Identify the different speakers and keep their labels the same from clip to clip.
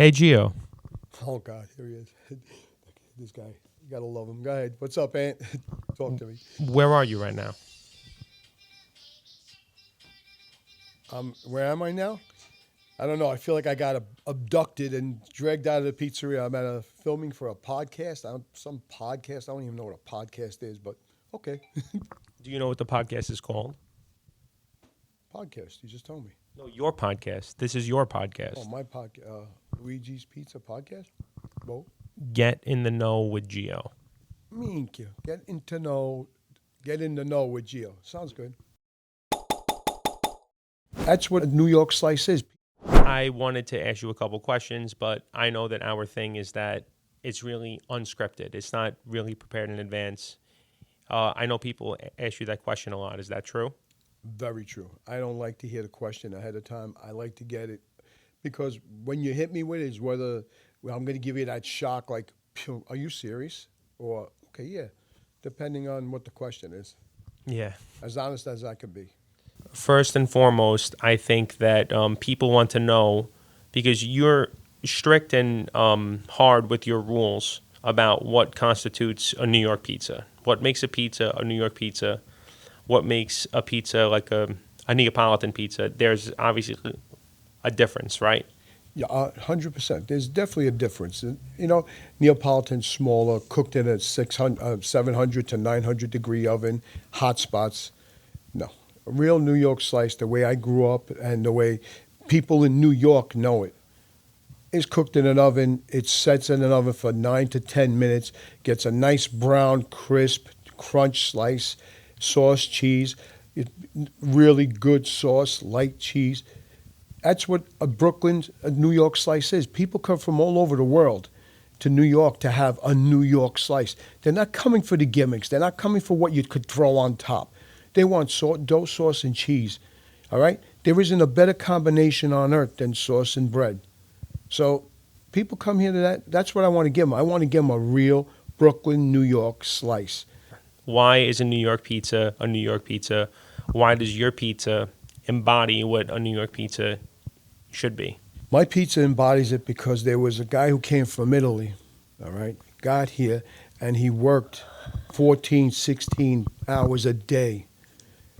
Speaker 1: Hey, Gio.
Speaker 2: Oh God, here he is. This guy, you gotta love him. Go ahead. What's up, Aunt? Talk to me.
Speaker 1: Where are you right now?
Speaker 2: Where am I now? I don't know. I feel like I got abducted and dragged out of the pizzeria. I'm at a filming for a podcast. Some podcast. I don't even know what a podcast is, but okay,
Speaker 1: Do you know what the podcast is called?
Speaker 2: podcast. You just told me.
Speaker 1: No, your podcast. This is your
Speaker 2: Oh,
Speaker 1: podcast.
Speaker 2: my podcast, Luigi's Pizza Podcast. Well,
Speaker 1: Get in the know with Gio.
Speaker 2: thank you. Get in the know with Gio. Sounds good. That's what a New York slice is.
Speaker 1: I wanted to ask you a couple questions, but I know that our thing is that it's really unscripted. It's not really prepared in advance. I know people ask you that question a lot. Is that true?
Speaker 2: Very true. I don't like to hear the question ahead of time. I like to get it because when you hit me with it is whether I'm going to give you that shock, like, "Phew, are you serious?" Or, okay, yeah, depending on what the question is.
Speaker 1: Yeah.
Speaker 2: As honest as I can be.
Speaker 1: First and foremost, I think that people want to know because you're strict and hard with your rules about what constitutes a New York pizza. What makes a New York pizza? What makes a pizza like a Neapolitan pizza? There's obviously a difference, right?
Speaker 2: Yeah, 100%. There's definitely a difference. Neapolitan's smaller, cooked in a 700 to 900 degree oven, hot spots. No. A real New York slice, the way I grew up and the way people in New York know it, is cooked in an oven. It sets in an oven for 9 to 10 minutes, gets a nice brown, crisp, crunch slice, sauce, cheese, it, really good sauce, light cheese. That's what a New York slice is. People come from all over the world to New York to have a New York slice. They're not coming for the gimmicks. They're not coming for what you could throw on top. They want dough, sauce, and cheese. All right? There isn't a better combination on earth than sauce and bread. So people come here to that. That's what I want to give them. I want to give them a real Brooklyn, New York slice.
Speaker 1: Why is a New York pizza a New York pizza? Why does your pizza embody what a New York pizza should be?
Speaker 2: My pizza embodies it because there was a guy who came from Italy, all right, got here, and he worked 14, 16 hours a day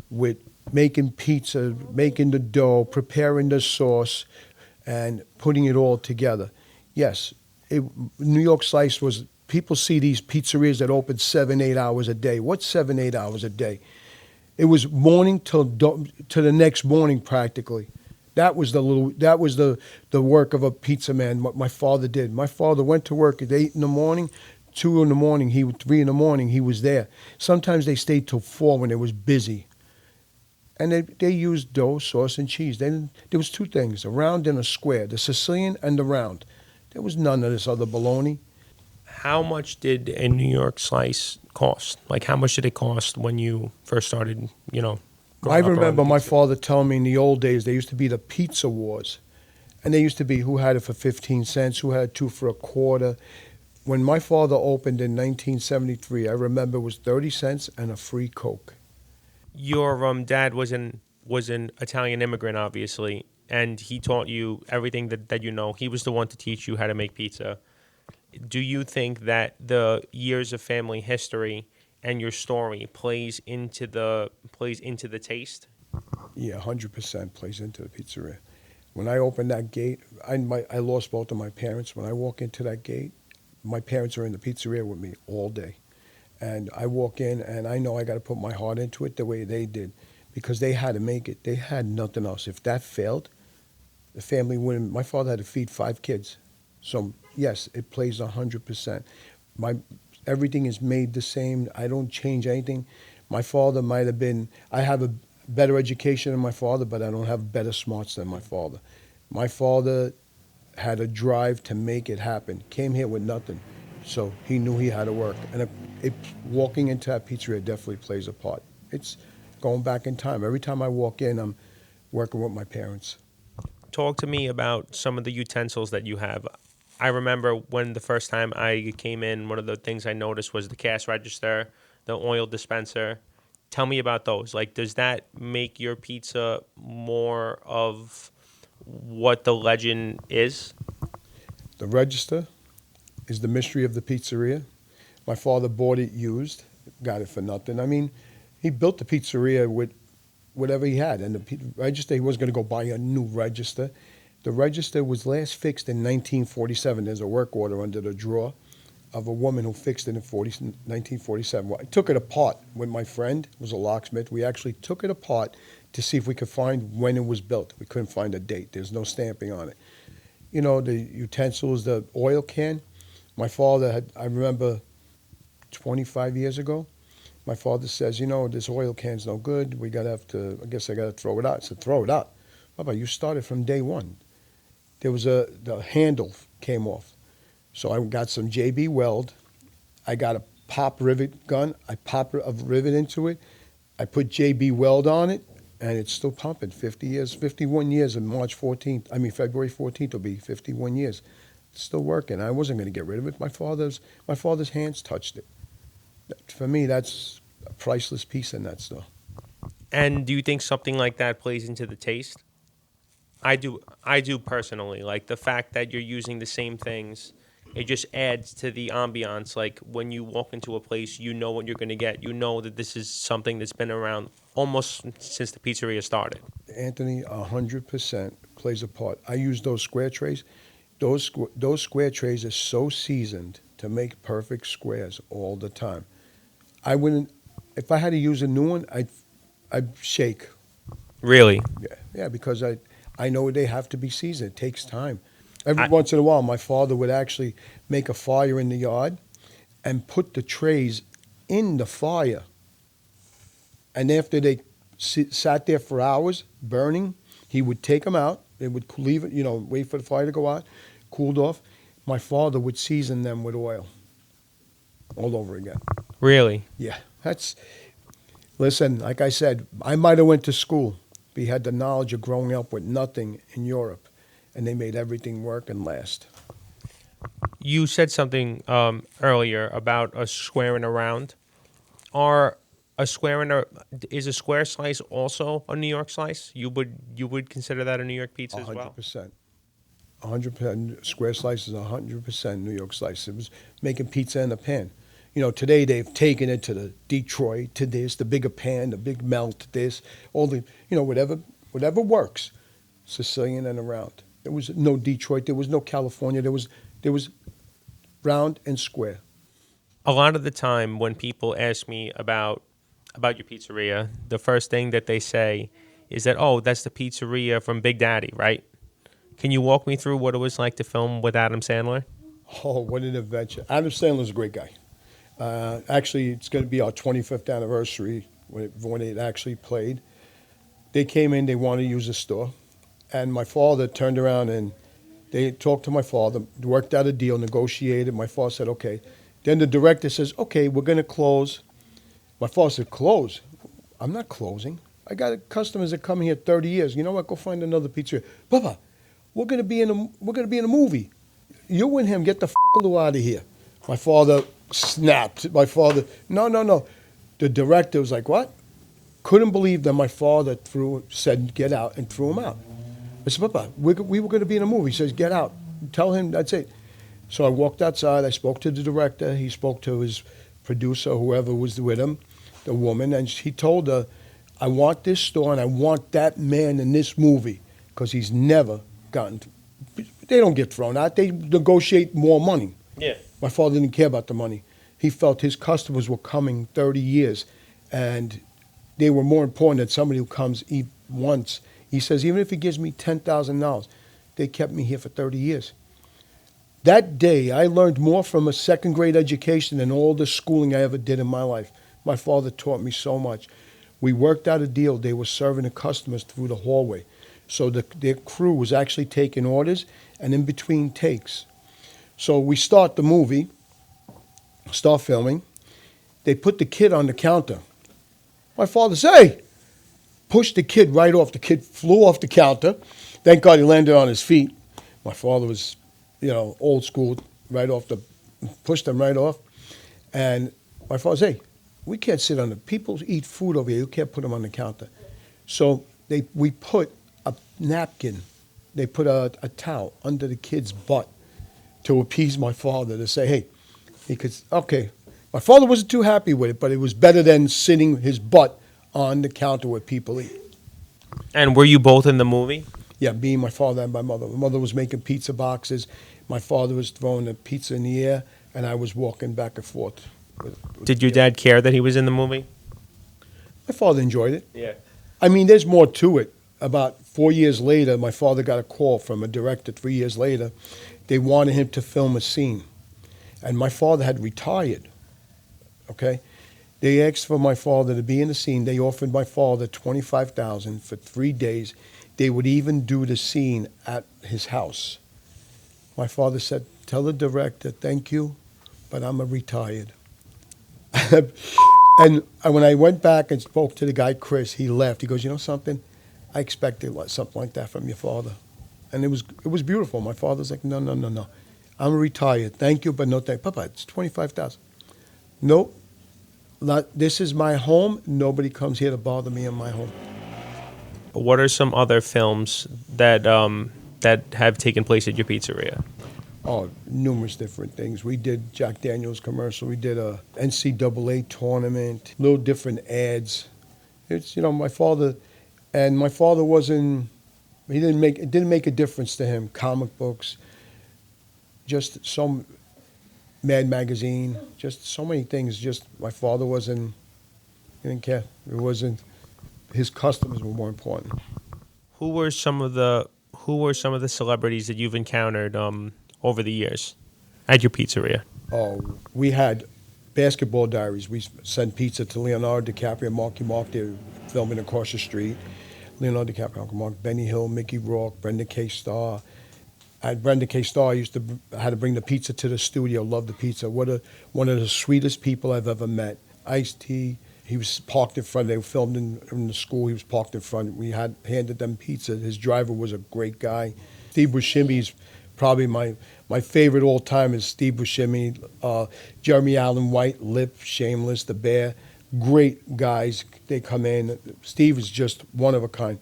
Speaker 2: with making pizza, making the dough, preparing the sauce, and putting it all together. Yes, New York Slice was, people see these pizzerias that open 7, 8 hours a day. What's 7, 8 hours a day? It was morning to the next morning practically. That was the work of a pizza man. What my father did. My father went to work at 8 in the morning, 2 in the morning. 3 in the morning. He was there. Sometimes they stayed till 4 when it was busy. And they used dough, sauce, and cheese. There was two things: a round and a square. The Sicilian and the round. There was none of this other baloney.
Speaker 1: How much did a New York slice cost? Like, how much did it cost when you first started,
Speaker 2: I
Speaker 1: growing up around
Speaker 2: remember my
Speaker 1: pizza?
Speaker 2: father telling me in the old days there used to be the pizza wars. And they used to be who had it for 15 cents, who had two for a quarter. When my father opened in 1973, I remember it was 30 cents and a free Coke.
Speaker 1: Your dad was an Italian immigrant, obviously, and he taught you everything that you know. He was the one to teach you how to make pizza. Do you think that the years of family history and your story plays into the taste?
Speaker 2: Yeah, 100% plays into the pizzeria. When I opened that gate, I lost both of my parents. When I walk into that gate, my parents are in the pizzeria with me all day. And I walk in and I know I got to put my heart into it the way they did because they had to make it. They had nothing else. If that failed, the family wouldn't. My father had to feed 5 kids. So, yes, it plays 100%. My Everything is made the same. I don't change anything. My father might have been, I have a better education than my father, but I don't have better smarts than my father. My father had a drive to make it happen. Came here with nothing, so he knew he had to work. And walking into that pizzeria definitely plays a part. It's going back in time. Every time I walk in, I'm working with my parents.
Speaker 1: Talk to me about some of the utensils that you have. I remember when the first time I came in, one of the things I noticed was the cash register, the oil dispenser. Tell me about those. Like, does that make your pizza more of what the legend is?
Speaker 2: The register is the mystery of the pizzeria. My father bought it used, got it for nothing. I mean, he built the pizzeria with whatever he had. And the register, he was going to go buy a new register. The register was last fixed in 1947. There's a work order under the drawer of a woman who fixed it in 1947. Well, I took it apart with my friend, who was a locksmith. We actually took it apart to see if we could find when it was built. We couldn't find a date. There's no stamping on it. You know, the utensils, the oil can. My father had, I remember 25 years ago, my father says, you know, this oil can's no good. We got to have to, I guess I got to throw it out. I said, throw it out? Papa, you started from day one. There was the handle came off. So I got some JB Weld. I got a pop rivet gun. I pop a rivet into it. I put JB Weld on it, and it's still pumping. 50 years, 51 years on March 14th. I mean, February 14th will be 51 years. It's still working. I wasn't going to get rid of it. My father's hands touched it. For me, that's a priceless piece in that stuff.
Speaker 1: And do you think something like that plays into the taste? I do. I do personally. Like the fact that you're using the same things, it just adds to the ambiance. Like when you walk into a place, you know what you're going to get. You know that this is something that's been around almost since the pizzeria started.
Speaker 2: Anthony, 100% plays a part. I use those square trays. Those square trays are so seasoned to make perfect squares all the time. I wouldn't, if I had to use a new one, I'd shake.
Speaker 1: Really?
Speaker 2: Yeah, because I know they have to be seasoned. It takes time. Every
Speaker 1: I,
Speaker 2: once in a while, my father would actually make a fire in the yard and put the trays in the fire. And after they sat there for hours burning, he would take them out. They would leave it, wait for the fire to go out, cooled off. My father would season them with oil all over again.
Speaker 1: really?
Speaker 2: Yeah, listen, like I said, I might have went to school, but he had the knowledge of growing up with nothing in Europe, and they made everything work and last.
Speaker 1: You said something earlier about a square and a round. Are a square and a is a square slice also a New York slice? You would consider that a New York pizza as well?
Speaker 2: 100%. 100% square slice is 100% New York slice. It was making pizza in a pan. Today they've taken it to the Detroit, to this, the bigger pan, the big melt, this, all the, whatever works, Sicilian and around. There was no Detroit, there was no California, there was round and square.
Speaker 1: A lot of the time when people ask me about your pizzeria, the first thing that they say is that, oh, that's the pizzeria from Big Daddy, right? Can you walk me through what it was like to film with Adam Sandler?
Speaker 2: Oh, what an adventure. Adam Sandler's a great guy. Actually, it's going to be our 25th anniversary when it actually played. They came in, they wanted to use the store. And my father turned around and they talked to my father, worked out a deal, negotiated. My father said, okay. Then the director says, okay, we're going to close. My father said, close? I'm not closing. I got customers that come here 30 years. You know what? Go find another pizzeria. Papa, we're going to be in a movie. You and him, get the out of here. My father snapped. My father, no. The director was like, what? Couldn't believe that my father said, get out, and threw him out. I said, Papa, we were going to be in a movie. He says, get out. Tell him that's it. So I walked outside. I spoke to the director. He spoke to his producer, whoever was with him, the woman, and he told her, I want this store and I want that man in this movie because he's never gotten. They don't get thrown out. They negotiate more money.
Speaker 1: Yeah.
Speaker 2: My father didn't care about the money. He felt his customers were coming 30 years, and they were more important than somebody who comes once. He says, even if he gives me $10,000, they kept me here for 30 years. That day, I learned more from a second grade education than all the schooling I ever did in my life. My father taught me so much. We worked out a deal. They were serving the customers through the hallway. So their crew was actually taking orders and in between takes. So we start the movie, start filming. They put the kid on the counter. My father said, hey, pushed the kid right off. The kid flew off the counter. Thank God he landed on his feet. My father was, old school, pushed him right off. And my father said, hey, we can't sit on people eat food over here. You can't put them on the counter. So we put a napkin. They put a towel under the kid's butt. to appease my father, to say, hey, he could, okay. My father wasn't too happy with it, but it was better than sitting his butt on the counter where people eat.
Speaker 1: And were you both in the movie?
Speaker 2: Yeah, being my father and my mother. My mother was making pizza boxes. My father was throwing the pizza in the air, and I was walking back and forth.
Speaker 1: Did your dad care that he was in the movie?
Speaker 2: My father enjoyed it.
Speaker 1: Yeah.
Speaker 2: I mean, there's more to it. About 4 years later, my father got a call from a director 3 years later. They wanted him to film a scene. And my father had retired, okay? They asked for my father to be in the scene. They offered my father $25,000 for 3 days. They would even do the scene at his house. My father said, tell the director, thank you, but I'm a retired. And when I went back and spoke to the guy, Chris, he laughed. He goes, you know something? I expected something like that from your father. And it was beautiful. My father's like, no, no, no, no. I'm retired. Thank you, but no thank you. Papa, it's $25,000. Nope. This is my home. Nobody comes here to bother me in my home.
Speaker 1: What are some other films that that have taken place at your pizzeria?
Speaker 2: Oh, numerous different things. We did Jack Daniels commercial. We did a NCAA tournament, little different ads. It's, my father, and my father wasn't, it didn't make a difference to him. Comic books, just some Mad Magazine, just so many things. Just my father he didn't care. It wasn't, his customers were more important.
Speaker 1: Who were some of the celebrities that you've encountered over the years at your pizzeria?
Speaker 2: Oh, we had basketball diaries. We sent pizza to Leonardo DiCaprio, Marky Mark. They were filming across the street. Leonardo DiCaprio, Marky Mark, Benny Hill, Mickey Rourke, Brenda K. Starr. At Brenda K. Starr, had to bring the pizza to the studio. Loved the pizza. One of the sweetest people I've ever met. Ice-T. He was parked in front. They were filmed in the school. He was parked in front. We had handed them pizza. His driver was a great guy. Steve Buscemi's probably my favorite all time is Steve Buscemi, Jeremy Allen White, Lip, Shameless, The Bear. Great guys. They come in. Steve is just one of a kind.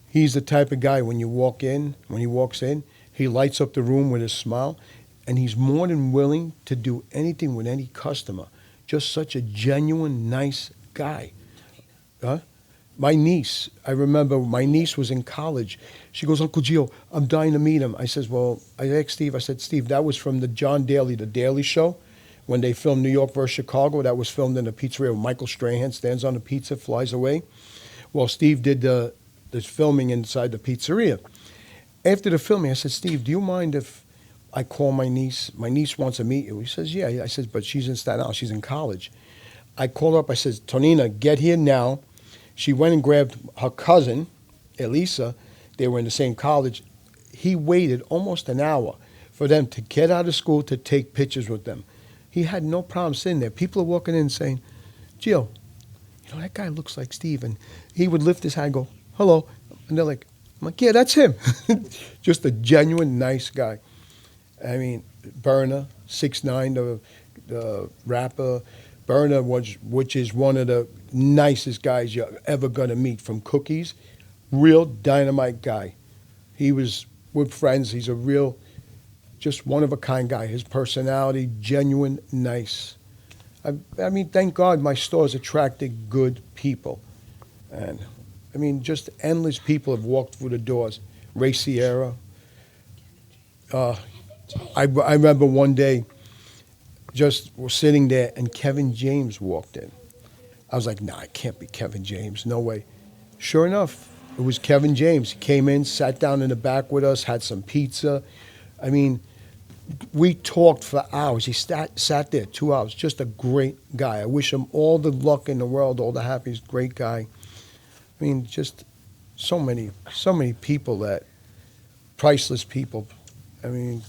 Speaker 2: He's the type of guy when he walks in, he lights up the room with his smile, and he's more than willing to do anything with any customer. Just such a genuine, nice guy. My niece, I remember my niece was in college. She goes, Uncle Gio, I'm dying to meet him. I says, well, I asked Steve, I said, Steve, that was from the John Daly, The Daily Show, when they filmed New York versus Chicago. That was filmed in a pizzeria where Michael Strahan stands on the pizza, flies away. Well, Steve did this filming inside the pizzeria. After the filming, I said, Steve, do you mind if I call my niece? My niece wants to meet you. He says, yeah. I said, but she's in Staten Island. She's in college. I called her up. I said, Tonina, get here now. She went and grabbed her cousin, Elisa. They were in the same college. He waited almost an hour for them to get out of school to take pictures with them. He had no problem sitting there. People are walking in saying, Gio, that guy looks like Steve. And he would lift his hand and go, hello. And they're like, I'm like, yeah, that's him. Just a genuine, nice guy. I mean, Burner, 6ix9ine, the rapper. Burner, which is one of the nicest guys you're ever going to meet from Cookies. Real dynamite guy. He was with friends. He's a real, just one-of-a-kind guy. His personality, genuine, nice. I mean, thank God my store's attracted good people. And, I mean, just endless people have walked through the doors. Ray Sierra. I remember one day, just sitting there, and Kevin James walked in. I was like, nah, it can't be Kevin James. No way. Sure enough, it was Kevin James. He came in, sat down in the back with us, had some pizza. I mean, we talked for hours. He sat there 2 hours. Just a great guy. I wish him all the luck in the world, all the happiness. Great guy. I mean, just so many people priceless people. I mean,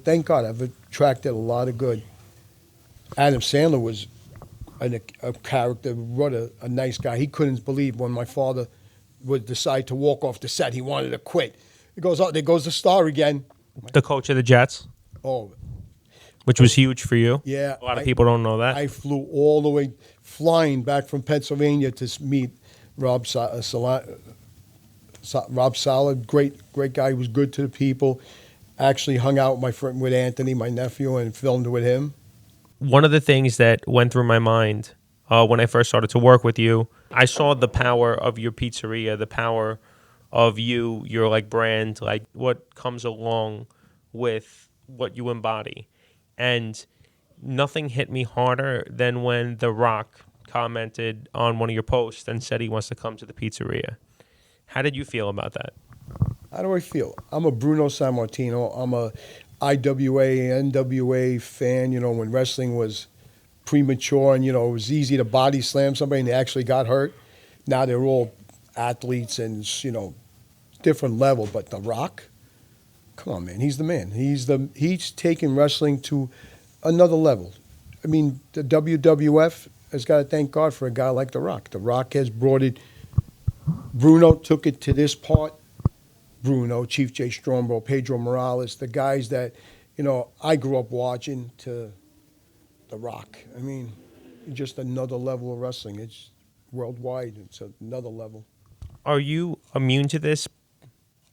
Speaker 2: thank God I've attracted a lot of good. Adam Sandler was a character, what a nice guy. He couldn't believe when my father would decide to walk off the set. He wanted to quit. He goes, oh, there goes the star again.
Speaker 1: The coach of the Jets,
Speaker 2: Oh,
Speaker 1: which was huge for you.
Speaker 2: yeah.
Speaker 1: A lot of people don't know that.
Speaker 2: I flew all the way, flying back from Pennsylvania to meet Rob Salad. Great guy. He was good to the people. I actually hung out with my friend, with Anthony, my nephew, and filmed with him.
Speaker 1: One of the things that went through my mind when I first started to work with you, I saw the power of your pizzeria, the power of you, your like brand, like what comes along with what you embody. And nothing hit me harder than when The Rock commented on one of your posts and said he wants to come to the pizzeria. How did you feel about that?
Speaker 2: How do I feel? I'm a Bruno Sammartino. I'm a IWA, NWA fan. You know, when wrestling was premature and, you know, it was easy to body slam somebody and they actually got hurt. Now they're all athletes and, you know, different level. But The Rock, come on, man. He's the man. He's taken wrestling to another level. I mean, the WWF has got to thank God for a guy like The Rock. The Rock has brought it. Bruno took it to this part. Bruno, Chief Jay Strongbow, Pedro Morales, the guys that, you know, I grew up watching, to The Rock. I mean, just another level of wrestling. It's worldwide. It's another level.
Speaker 1: Are you immune to this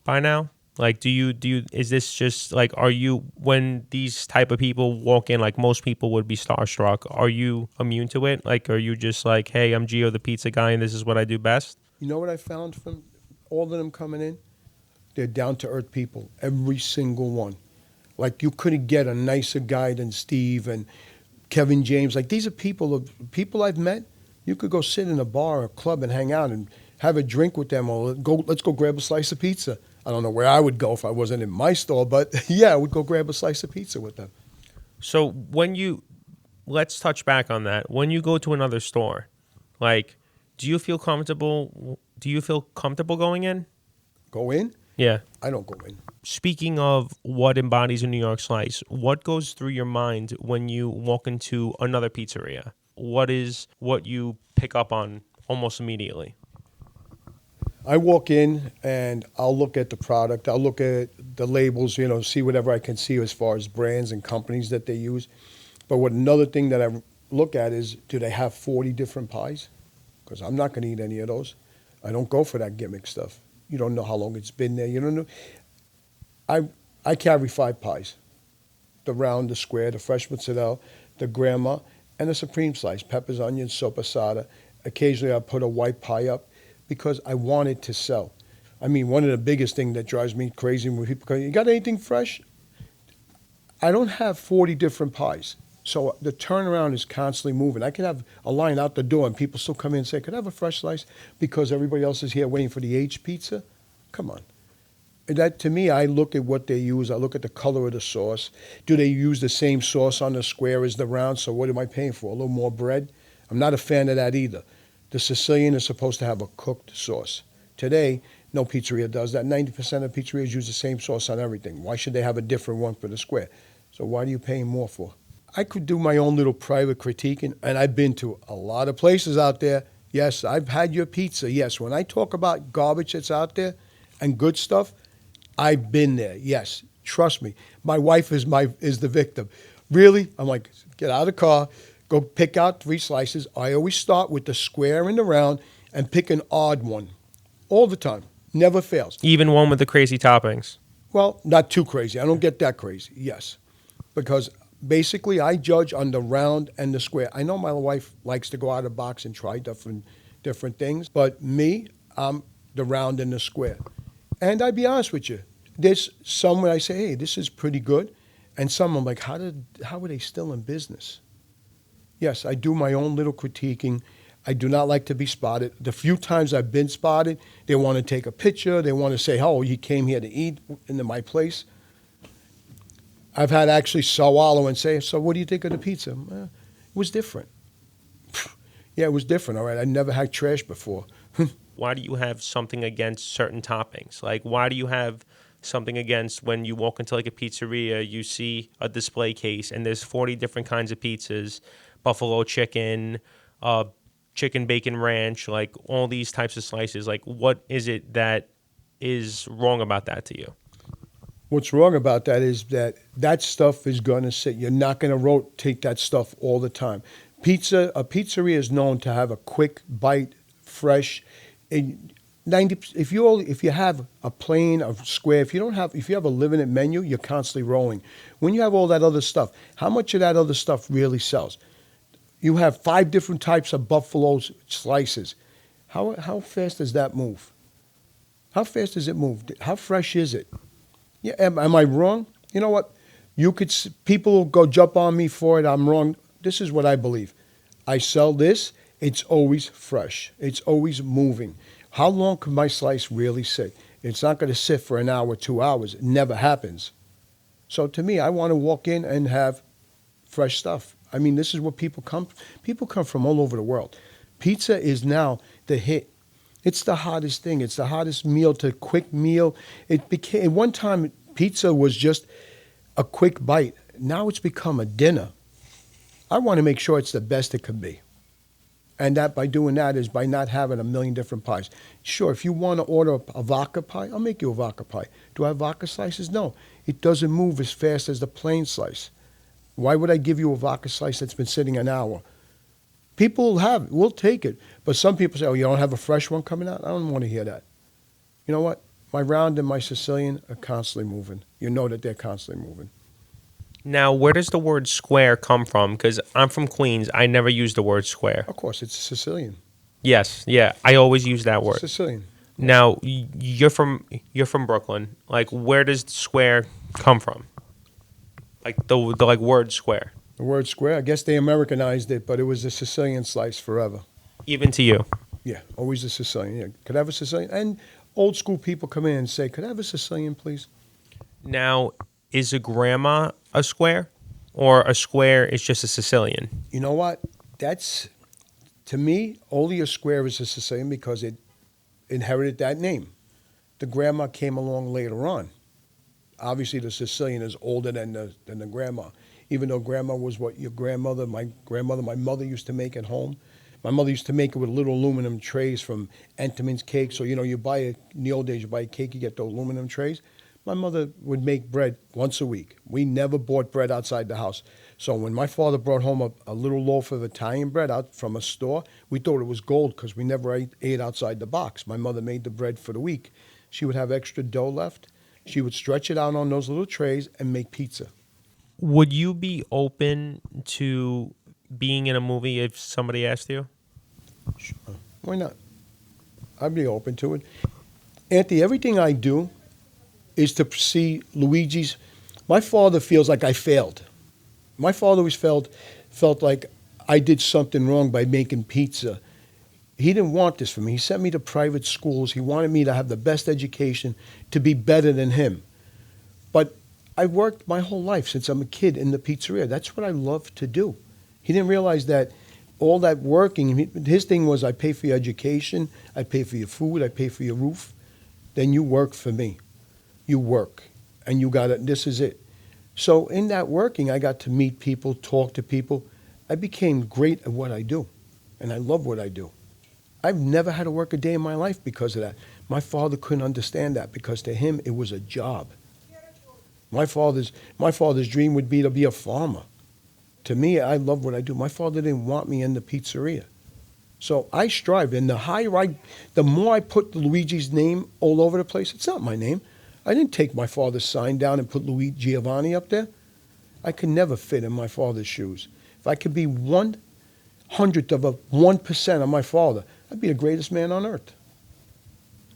Speaker 1: by now? Like, is this just like, are you, when these type of people walk in, like most people would be starstruck, are you immune to it? Like, are you just like, hey, I'm Gio the pizza guy and this is what I do best?
Speaker 2: You know what I found from all of them coming in? They're down-to-earth people, every single one. Like, you couldn't get a nicer guy than Steve and Kevin James. Like, these are people I've met. You could go sit in a bar or a club and hang out and have a drink with them, or let's go grab a slice of pizza. I don't know where I would go if I wasn't in my store, but yeah, I would go grab a slice of pizza with them.
Speaker 1: So let's touch back on that. When you go to another store, like, do you feel comfortable? Do you feel comfortable going in?
Speaker 2: Go in?
Speaker 1: Yeah.
Speaker 2: I don't go in.
Speaker 1: Speaking of what embodies a New York slice, what goes through your mind when you walk into another pizzeria? What is what you pick up on almost immediately?
Speaker 2: I walk in and I'll look at the product. I'll look at the labels, you know, see whatever I can see as far as brands and companies that they use. But another thing that I look at is, do they have 40 different pies? Because I'm not going to eat any of those. I don't go for that gimmick stuff. You don't know how long it's been there. You don't know. I carry 5 pies: the round, the square, the fresh mozzarella, the grandma, and the supreme slice: peppers, onions, sopasada. Occasionally I put a white pie up because I want it to sell. I mean, one of the biggest things that drives me crazy when people go, you got anything fresh? I don't have 40 different pies. So the turnaround is constantly moving. I can have a line out the door and people still come in and say, could I have a fresh slice? Because everybody else is here waiting for the aged pizza. Come on. And that, to me, I look at what they use. I look at the color of the sauce. Do they use the same sauce on the square as the round? So what am I paying for? A little more bread? I'm not a fan of that either. The Sicilian is supposed to have a cooked sauce. Today, no pizzeria does that. 90% of pizzerias use the same sauce on everything. Why should they have a different one for the square? So what are you paying more for? I could do my own little private critiquing, and I've been to a lot of places out there. Yes, I've had your pizza. Yes, when I talk about garbage that's out there and good stuff, I've been there. Yes, trust me. My wife is the victim. Really? I'm like, get out of the car, go pick out 3 slices. I always start with the square and the round and pick an odd one all the time. Never fails.
Speaker 1: Even one with the crazy toppings.
Speaker 2: Well, not too crazy. I don't get that crazy. Yes, because basically I judge on the round and the square. I know my wife likes to go out of the box and try different things, but me, I'm the round and the square. And I'd be honest with you, there's some where I say, hey, this is pretty good, and some I'm like, how are they still in business? Yes, I do my own little critiquing. I do not like to be spotted. The few times I've been spotted, they want to take a picture. They want to say, oh, you came here to eat into my place. I've had actually swallow and say, so what do you think of the pizza? It was different. Yeah, it was different, all right. I never had trash before.
Speaker 1: Why do you have something against certain toppings? Like, why do you have something against when you walk into like a pizzeria, you see a display case and there's 40 different kinds of pizzas, buffalo chicken, chicken bacon ranch, like all these types of slices. Like, what is it that is wrong about that to you?
Speaker 2: What's wrong about that is that stuff is going to sit. You're not going to rotate that stuff all the time. A pizzeria is known to have a quick bite, fresh. And if you have a plane, a square, if you have a limited menu, you're constantly rolling. When you have all that other stuff, how much of that other stuff really sells? You have 5 different types of buffalo slices. How fast does that move? How fast does it move? How fresh is it? Yeah, am I wrong? You know what? People will go jump on me for it. I'm wrong. This is what I believe. I sell this. It's always fresh. It's always moving. How long can my slice really sit? It's not going to sit for an hour, 2 hours. It never happens. So to me, I want to walk in and have fresh stuff. I mean, this is what people come from all over the world. Pizza is now the hit. It's the hottest thing. It's the hottest meal, to quick meal. It became, at one time, pizza was just a quick bite. Now it's become a dinner. I want to make sure it's the best it can be. And that by doing that is by not having a million different pies. Sure, if you want to order a vodka pie, I'll make you a vodka pie. Do I have vodka slices? No. It doesn't move as fast as the plain slice. Why would I give you a vodka slice that's been sitting an hour? People will take it. But some people say, oh, you don't have a fresh one coming out? I don't want to hear that. You know what? My round and my Sicilian are constantly moving. You know that they're constantly moving.
Speaker 1: Now, where does the word square come from? Because I'm from Queens. I never use the word square.
Speaker 2: Of course, it's Sicilian.
Speaker 1: Yes, yeah. I always use that word.
Speaker 2: Sicilian.
Speaker 1: Now, you're from Brooklyn. Like, where does square come from? Like the like word square.
Speaker 2: The word square, I guess they Americanized it, but it was a Sicilian slice forever.
Speaker 1: Even to you.
Speaker 2: Yeah, always a Sicilian. Yeah. Could I have a Sicilian? And old school people come in and say, could I have a Sicilian, please?
Speaker 1: Now, is a grandma a square? Or a square is just a Sicilian?
Speaker 2: You know what? To me, only a square is a Sicilian because it inherited that name. The grandma came along later on. Obviously, the Sicilian is older than the grandma. Even though grandma was what my mother used to make at home. My mother used to make it with little aluminum trays from Entenmann's Cake. So, in the old days, you buy a cake, you get the aluminum trays. My mother would make bread once a week. We never bought bread outside the house. So when my father brought home a little loaf of Italian bread out from a store, we thought it was gold because we never ate outside the box. My mother made the bread for the week. She would have extra dough left. She would stretch it out on those little trays and make pizza.
Speaker 1: Would you be open to being in a movie if somebody asked you?
Speaker 2: Sure. Why not? I'd be open to it. Anthony, everything I do is to see Luigi's. My father feels like I failed. My father always felt like I did something wrong by making pizza. He didn't want this for me. He sent me to private schools. He wanted me to have the best education, to be better than him. But I worked my whole life since I'm a kid in the pizzeria. That's what I love to do. He didn't realize that all that working, his thing was I pay for your education, I pay for your food, I pay for your roof. Then you work for me. You work, and you got it. This is it. So in that working, I got to meet people, talk to people. I became great at what I do, and I love what I do. I've never had to work a day in my life because of that. My father couldn't understand that because to him it was a job. My father's dream would be to be a farmer. To me, I love what I do. My father didn't want me in the pizzeria. So I strive, and the more I put Luigi's name all over the place, it's not my name. I didn't take my father's sign down and put Giovanni up there. I could never fit in my father's shoes. If I could be 1/100th of 1% of my father, I'd be the greatest man on earth.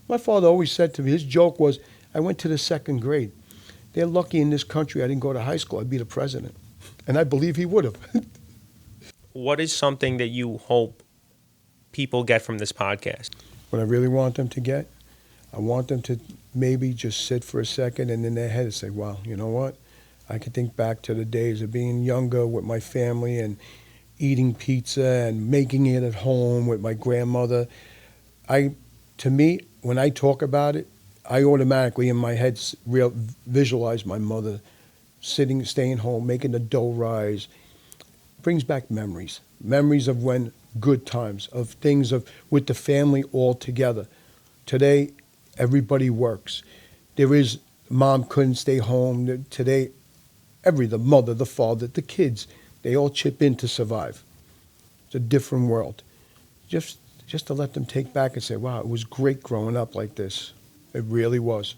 Speaker 2: My father always said to me, his joke was, I went to the 2nd grade. They're lucky in this country I didn't go to high school. I'd be the president. And I believe he would have.
Speaker 1: What is something that you hope people get from this podcast?
Speaker 2: What I really want them to get, I want them to maybe just sit for a second and in their head and say, wow, you know what? I can think back to the days of being younger with my family and eating pizza and making it at home with my grandmother. To me, when I talk about it, I automatically in my head visualize my mother staying home, making the dough rise. Brings back memories of when good times, of things with the family all together. Today, everybody works. Mom couldn't stay home. Today, the mother, the father, the kids, they all chip in to survive. It's a different world. Just just to let them take back and say, wow, it was great growing up like this. It really was.